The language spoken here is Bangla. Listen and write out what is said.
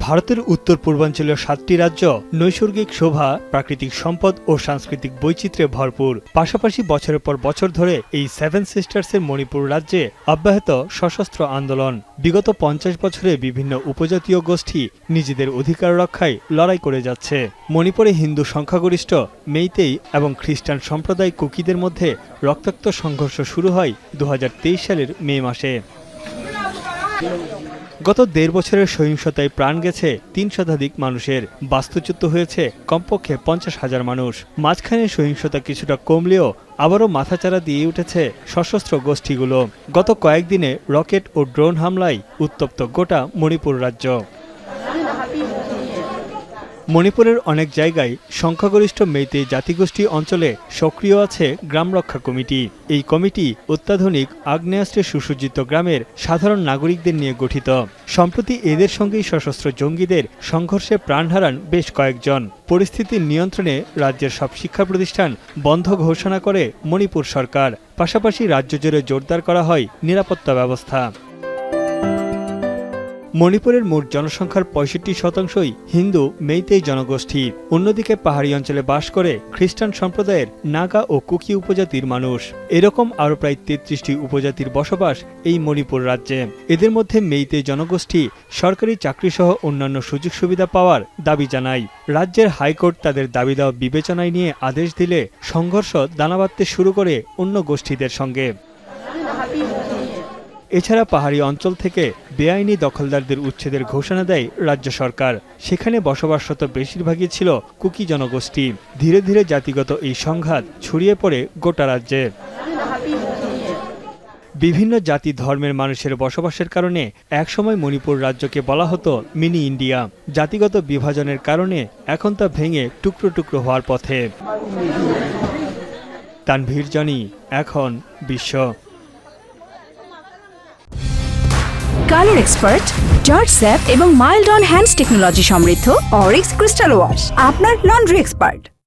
ভারতের উত্তর পূর্বাঞ্চলীয় ৭টি রাজ্য নৈসর্গিক শোভা, প্রাকৃতিক সম্পদ ও সাংস্কৃতিক বৈচিত্র্যে ভরপুর। পাশাপাশি বছরের পর বছর ধরে এই সেভেন সিস্টার্সের মণিপুর রাজ্যে অব্যাহত সশস্ত্র আন্দোলন। বিগত ৫০ বছরে বিভিন্ন উপজাতীয় গোষ্ঠী নিজেদের অধিকার রক্ষায় লড়াই করে যাচ্ছে। মণিপুরে হিন্দু সংখ্যাগরিষ্ঠ মেইতেই এবং খ্রিস্টান সম্প্রদায় কুকিদের মধ্যে রক্তাক্ত সংঘর্ষ শুরু হয় ২০২৩ সালের মে মাসে। গত ১.৫ বছরের সহিংসতায় প্রাণ গেছে ৩ শতাধিক মানুষের, বাস্তুচ্যুত হয়েছে কমপক্ষে ৫০,০০০ মানুষ। মাঝখানে সহিংসতা কিছুটা কমলেও আবারও মাথাচাড়া দিয়ে উঠেছে সশস্ত্র গোষ্ঠীগুলো। গত কয়েকদিনে রকেট ও ড্রোন হামলায় উত্তপ্ত গোটা মণিপুর রাজ্য। মণিপুরের অনেক জায়গায় সংখ্যাগরিষ্ঠ মেইতেই জাতিগোষ্ঠী অঞ্চলে সক্রিয় আছে গ্রাম রক্ষা কমিটি। এই কমিটি অত্যাধুনিক আগ্নেয়াস্ত্রে সুসজ্জিত গ্রামের সাধারণ নাগরিকদের নিয়ে গঠিত। সম্প্রতি এদের সঙ্গেই সশস্ত্র জঙ্গিদের সংঘর্ষে প্রাণ হারান বেশ কয়েকজন। পরিস্থিতির নিয়ন্ত্রণে রাজ্যের সব শিক্ষা প্রতিষ্ঠান বন্ধ ঘোষণা করে মণিপুর সরকার। পাশাপাশি রাজ্য জুড়ে জোরদার করা হয় নিরাপত্তা ব্যবস্থা। মণিপুরের মোট জনসংখ্যার ৬৫% হিন্দু মেইতেই জনগোষ্ঠী। অন্যদিকে পাহাড়ি অঞ্চলে বাস করে খ্রিস্টান সম্প্রদায়ের নাগা ও কুকি উপজাতির মানুষ। এরকম আরও প্রায় ৩৩টি উপজাতির বসবাস এই মণিপুর রাজ্যে। এদের মধ্যে মেইতেই জনগোষ্ঠী সরকারি চাকরিসহ অন্যান্য সুযোগ সুবিধা পাওয়ার দাবি জানায়। রাজ্যের হাইকোর্ট তাদের দাবি দেওয়া বিবেচনায় নিয়ে আদেশ দিলে সংঘর্ষ দানা বাঁধতে শুরু করে অন্য গোষ্ঠীদের সঙ্গে। এছাড়া পাহাড়ি অঞ্চল থেকে বেআইনি দখলদারদের উচ্ছেদের ঘোষণা দেয় রাজ্য সরকার। সেখানে বসবাসরত বেশিরভাগই ছিল কুকি জনগোষ্ঠী। ধীরে ধীরে জাতিগত এই সংঘাত ছড়িয়ে পড়ে গোটা রাজ্যে। বিভিন্ন জাতি ধর্মের মানুষের বসবাসের কারণে একসময় মণিপুর রাজ্যকে বলা হতো মিনি ইন্ডিয়া। জাতিগত বিভাজনের কারণে এখন তা ভেঙে টুকরো টুকরো হওয়ার পথে। তানভীর জনি, এখন বিশ্ব। কালার এক্সপার্ট, জর্জ স্যাপ এবং মাইল্ড অন হ্যান্ডস টেকনোলজি সমৃদ্ধ অরিক্স ক্রিস্টাল ওয়াশ আপনার লন্ড্রি এক্সপার্ট।